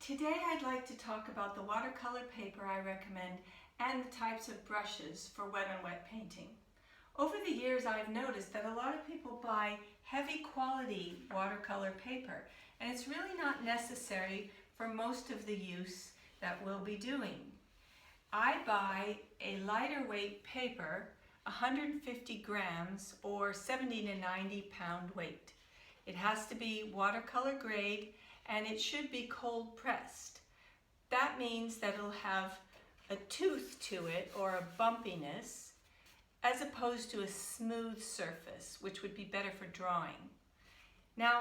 Today I'd like to talk about the watercolor paper I recommend and the types of brushes for wet and wet painting. Over the years I've noticed that a lot of people buy heavy quality watercolor paper, and it's really not necessary for most of the use that we'll be doing. I buy a lighter weight paper, 150 grams or 70 to 90 pound weight. It has to be watercolor grade and it should be cold pressed. That means that it'll have a tooth to it or a bumpiness as opposed to a smooth surface, which would be better for drawing. Now,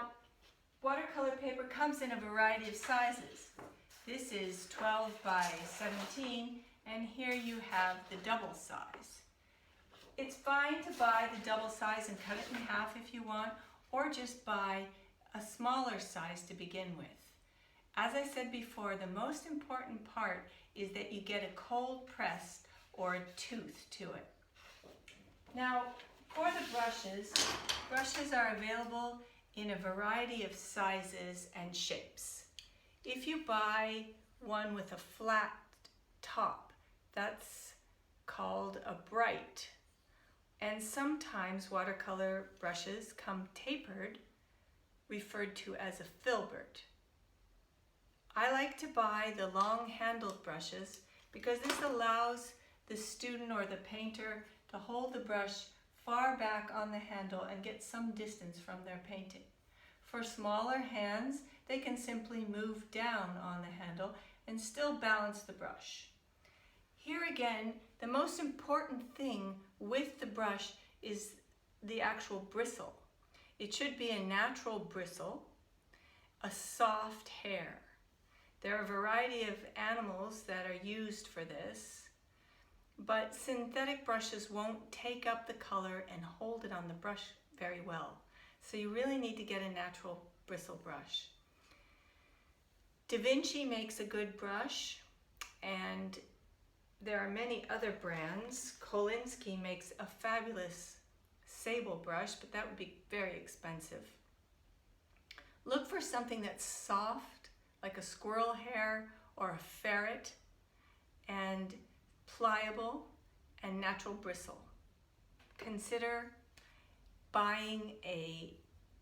watercolor paper comes in a variety of sizes. This is 12 by 17, and here you have the double size. It's fine to buy the double size and cut it in half if you want, or just buy a smaller size to begin with. As I said before, the most important part is that you get a cold pressed or a tooth to it. Now, for the brushes are available in a variety of sizes and shapes. If you buy one with a flat top, that's called a bright. And sometimes watercolor brushes come tapered, referred to as a filbert. I like to buy the long-handled brushes because this allows the student or the painter to hold the brush far back on the handle and get some distance from their painting. For smaller hands, they can simply move down on the handle and still balance the brush. Here again, the most important thing with the brush is the actual bristle. It should be a natural bristle, a soft hair. There are a variety of animals that are used for this, but synthetic brushes won't take up the color and hold it on the brush very well. So you really need to get a natural bristle brush. Da Vinci makes a good brush, and there are many other brands. Kolinsky makes a fabulous sable brush, but that would be very expensive. Look for something that's soft, like a squirrel hair or a ferret, and pliable and natural bristle. Consider buying a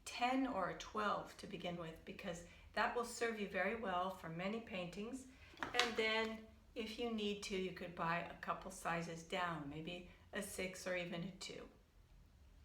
10 or a 12 to begin with, because that will serve you very well for many paintings. And then if you need to, you could buy a couple sizes down, maybe a 6 or even a 2.